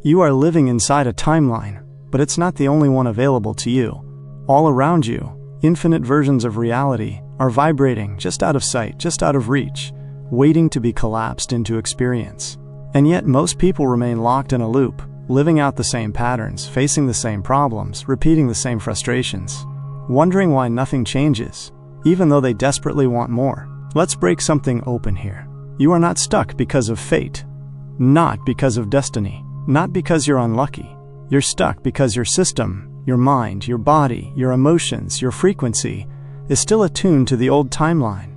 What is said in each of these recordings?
You are living inside a timeline, but it's not the only one available to you. All around you, infinite versions of reality are vibrating just out of sight, just out of reach, waiting to be collapsed into experience. And yet most people remain locked in a loop, living out the same patterns, facing the same problems, repeating the same frustrations, wondering why nothing changes, even though they desperately want more. Let's break something open here. You are not stuck because of fate, not because of destiny, not because you're unlucky. You're stuck because your system, your mind, your body, your emotions, your frequency is still attuned to the old timeline.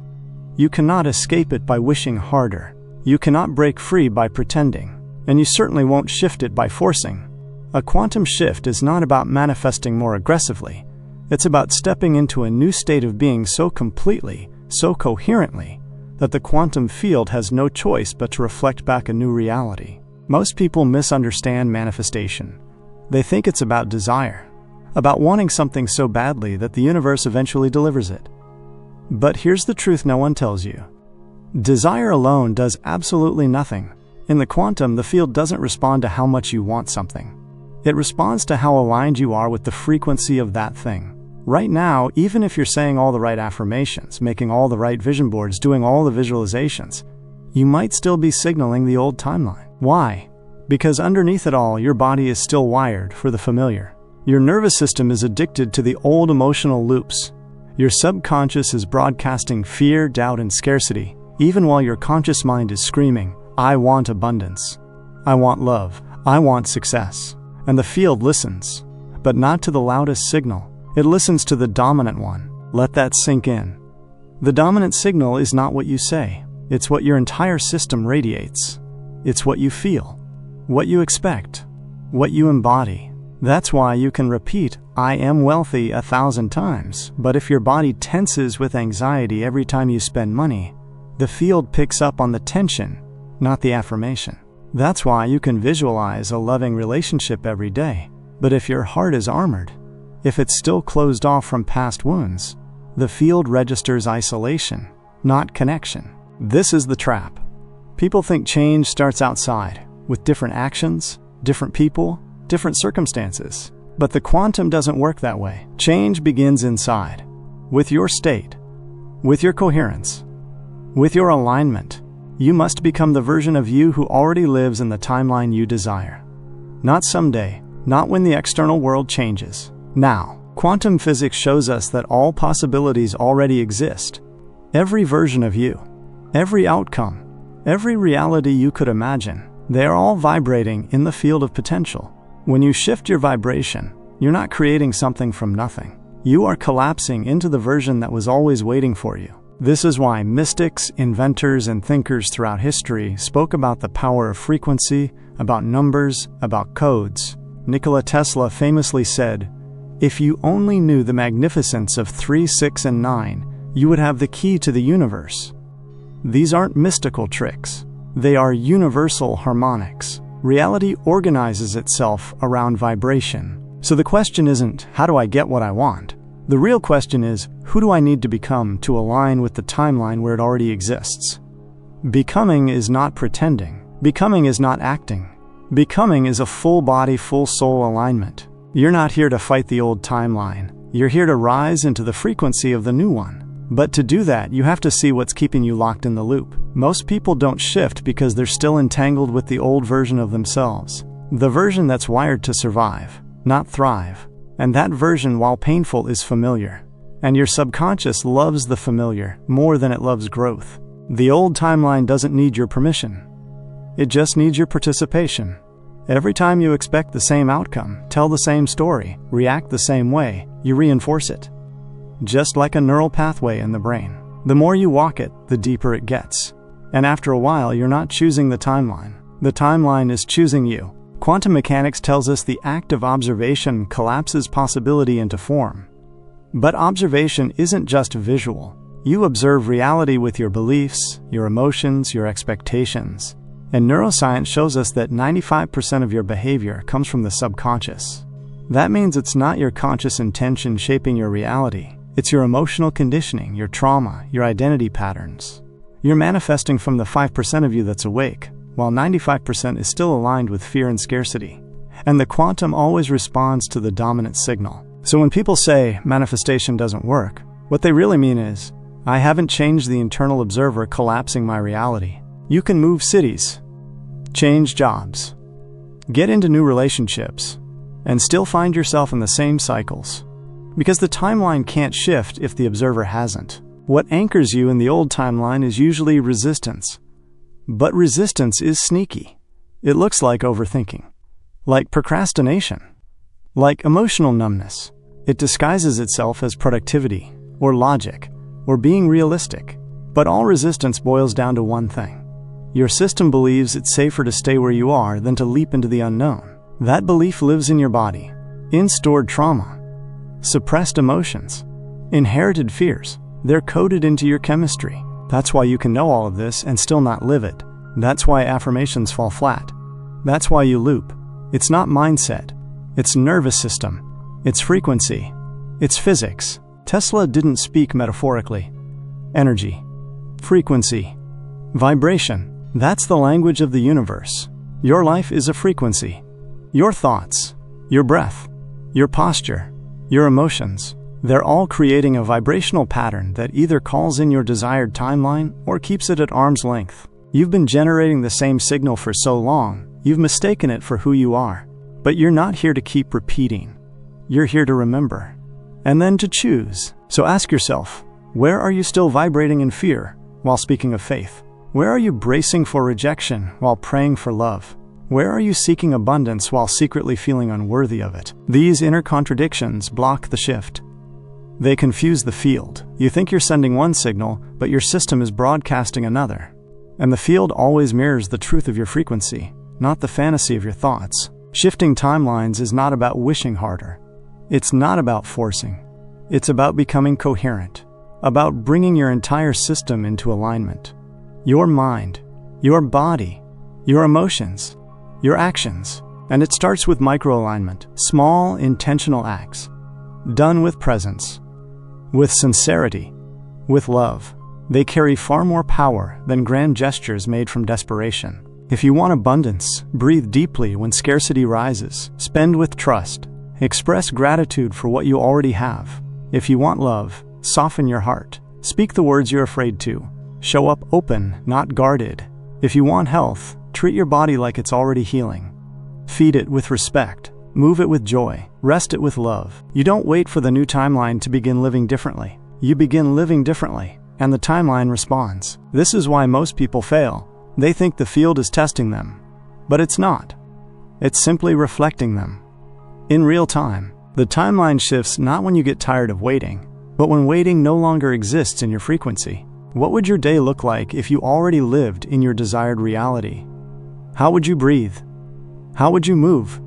You cannot escape it by wishing harder. You cannot break free by pretending, and you certainly won't shift it by forcing. A quantum shift is not about manifesting more aggressively. It's about stepping into a new state of being so completely, so coherently, that the quantum field has no choice but to reflect back a new reality. Most people misunderstand manifestation. They think it's about desire, about wanting something so badly that the universe eventually delivers it. But here's the truth no one tells you. Desire alone does absolutely nothing. In the quantum, the field doesn't respond to how much you want something. It responds to how aligned you are with the frequency of that thing. Right now, even if you're saying all the right affirmations, making all the right vision boards, doing all the visualizations, you might still be signaling the old timeline. Why? Because underneath it all, your body is still wired for the familiar. Your nervous system is addicted to the old emotional loops. Your subconscious is broadcasting fear, doubt, and scarcity, even while your conscious mind is screaming, I want abundance. I want love. I want success. And the field listens, but not to the loudest signal. It listens to the dominant one. Let that sink in. The dominant signal is not what you say. It's what your entire system radiates. It's what you feel, what you expect, what you embody. That's why you can repeat, I am wealthy 1,000 times, but if your body tenses with anxiety every time you spend money, the field picks up on the tension, not the affirmation. That's why you can visualize a loving relationship every day, but if your heart is armored, if it's still closed off from past wounds, the field registers isolation, not connection. This is the trap. People think change starts outside, with different actions, different people, different circumstances. But the quantum doesn't work that way. Change begins inside, with your state, with your coherence, with your alignment. You must become the version of you who already lives in the timeline you desire. Not someday, not when the external world changes. Now, quantum physics shows us that all possibilities already exist. Every version of you, every outcome, every reality you could imagine, they are all vibrating in the field of potential. When you shift your vibration, you're not creating something from nothing. You are collapsing into the version that was always waiting for you. This is why mystics, inventors, and thinkers throughout history spoke about the power of frequency, about numbers, about codes. Nikola Tesla famously said, "If you only knew the magnificence of 3, 6, and 9, you would have the key to the universe." These aren't mystical tricks. They are universal harmonics. Reality organizes itself around vibration. So the question isn't, how do I get what I want? The real question is, who do I need to become to align with the timeline where it already exists? Becoming is not pretending. Becoming is not acting. Becoming is a full body, full soul alignment. You're not here to fight the old timeline. You're here to rise into the frequency of the new one. But to do that, you have to see what's keeping you locked in the loop. Most people don't shift because they're still entangled with the old version of themselves. The version that's wired to survive, not thrive. And that version, while painful, is familiar. And your subconscious loves the familiar more than it loves growth. The old timeline doesn't need your permission. It just needs your participation. Every time you expect the same outcome, tell the same story, react the same way, you reinforce it. Just like a neural pathway in the brain. The more you walk it, the deeper it gets. And after a while, you're not choosing the timeline. The timeline is choosing you. Quantum mechanics tells us the act of observation collapses possibility into form. But observation isn't just visual. You observe reality with your beliefs, your emotions, your expectations. And neuroscience shows us that 95% of your behavior comes from the subconscious. That means it's not your conscious intention shaping your reality. It's your emotional conditioning, your trauma, your identity patterns. You're manifesting from the 5% of you that's awake, while 95% is still aligned with fear and scarcity. And the quantum always responds to the dominant signal. So when people say manifestation doesn't work, what they really mean is, I haven't changed the internal observer collapsing my reality. You can move cities, change jobs, get into new relationships, and still find yourself in the same cycles. Because the timeline can't shift if the observer hasn't. What anchors you in the old timeline is usually resistance. But resistance is sneaky. It looks like overthinking, like procrastination, like emotional numbness. It disguises itself as productivity, or logic, or being realistic. But all resistance boils down to one thing. Your system believes it's safer to stay where you are than to leap into the unknown. That belief lives in your body, in stored trauma, suppressed emotions, inherited fears. They're coded into your chemistry. That's why you can know all of this and still not live it. That's why affirmations fall flat. That's why you loop. It's not mindset. It's nervous system. It's frequency. It's physics. Tesla didn't speak metaphorically. Energy, frequency, vibration. That's the language of the universe. Your life is a frequency. Your thoughts, your breath, your posture, your emotions, they're all creating a vibrational pattern that either calls in your desired timeline or keeps it at arm's length. You've been generating the same signal for so long, you've mistaken it for who you are. But you're not here to keep repeating. You're here to remember, and then to choose. So ask yourself, where are you still vibrating in fear while speaking of faith? Where are you bracing for rejection while praying for love? Where are you seeking abundance while secretly feeling unworthy of it? These inner contradictions block the shift. They confuse the field. You think you're sending one signal, but your system is broadcasting another. And the field always mirrors the truth of your frequency, not the fantasy of your thoughts. Shifting timelines is not about wishing harder. It's not about forcing. It's about becoming coherent, about bringing your entire system into alignment. Your mind, your body, your emotions, your actions. And it starts with micro-alignment, small, intentional acts, done with presence, with sincerity, with love. They carry far more power than grand gestures made from desperation. If you want abundance, breathe deeply when scarcity rises. Spend with trust. Express gratitude for what you already have. If you want love, soften your heart. Speak the words you're afraid to. Show up open, not guarded. If you want health, treat your body like it's already healing. Feed it with respect. Move it with joy. Rest it with love. You don't wait for the new timeline to begin living differently. You begin living differently, and the timeline responds. This is why most people fail. They think the field is testing them. But it's not. It's simply reflecting them. In real time, the timeline shifts not when you get tired of waiting, but when waiting no longer exists in your frequency. What would your day look like if you already lived in your desired reality? How would you breathe? How would you move?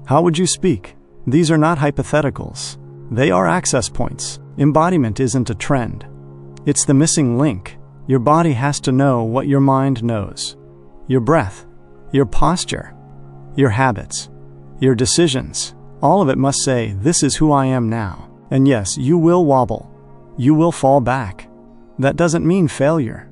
How would you speak? These are not hypotheticals. They are access points. Embodiment isn't a trend. It's the missing link. Your body has to know what your mind knows. Your breath, your posture, your habits, your decisions. All of it must say, this is who I am now. And yes, you will wobble. You will fall back. That doesn't mean failure.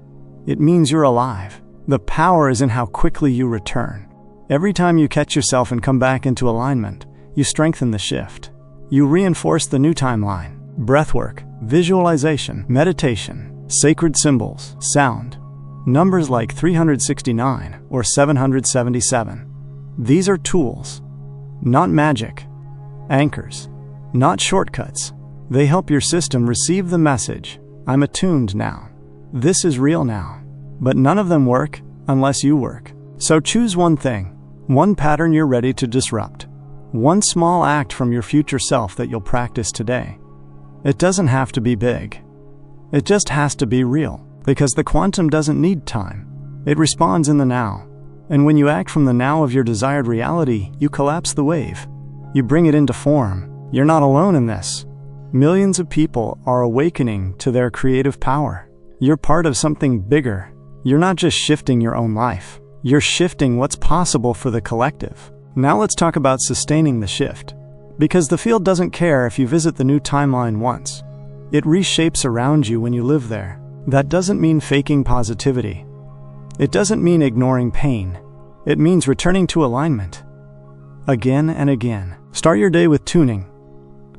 It means you're alive. The power is in how quickly you return. Every time you catch yourself and come back into alignment, you strengthen the shift. You reinforce the new timeline. Breathwork, visualization, meditation, sacred symbols, sound, numbers like 369 or 777. These are tools, not magic. Anchors, not shortcuts. They help your system receive the message, I'm attuned now. This is real now. But none of them work unless you work. So choose one thing, one pattern you're ready to disrupt, one small act from your future self that you'll practice today. It doesn't have to be big. It just has to be real, because the quantum doesn't need time. It responds in the now. And when you act from the now of your desired reality, you collapse the wave. You bring it into form. You're not alone in this. Millions of people are awakening to their creative power. You're part of something bigger. You're not just shifting your own life. You're shifting what's possible for the collective. Now let's talk about sustaining the shift. Because the field doesn't care if you visit the new timeline once. It reshapes around you when you live there. That doesn't mean faking positivity. It doesn't mean ignoring pain. It means returning to alignment. Again and again. Start your day with tuning,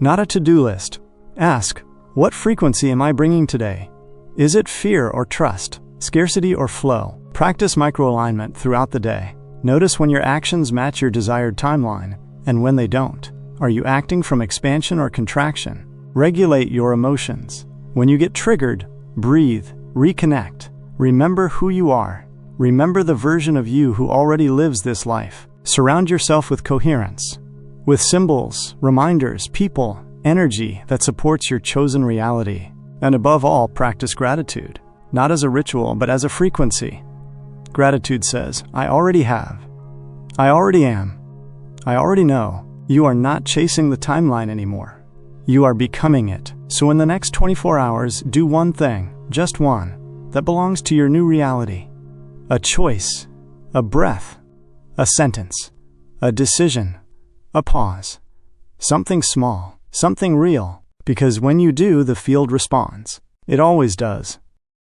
not a to-do list. Ask, what frequency am I bringing today? Is it fear or trust, scarcity or flow? Practice microalignment throughout the day. Notice when your actions match your desired timeline and when they don't. Are you acting from expansion or contraction? Regulate your emotions. When you get triggered, breathe, reconnect. Remember who you are. Remember the version of you who already lives this life. Surround yourself with coherence, with symbols, reminders, people, energy that supports your chosen reality. And above all, practice gratitude, not as a ritual, but as a frequency. Gratitude says, I already have. I already am. I already know. You are not chasing the timeline anymore. You are becoming it. So in the next 24 hours, do one thing, just one, that belongs to your new reality. A choice, a breath, a sentence, a decision, a pause. Something small, something real, because when you do, the field responds. It always does.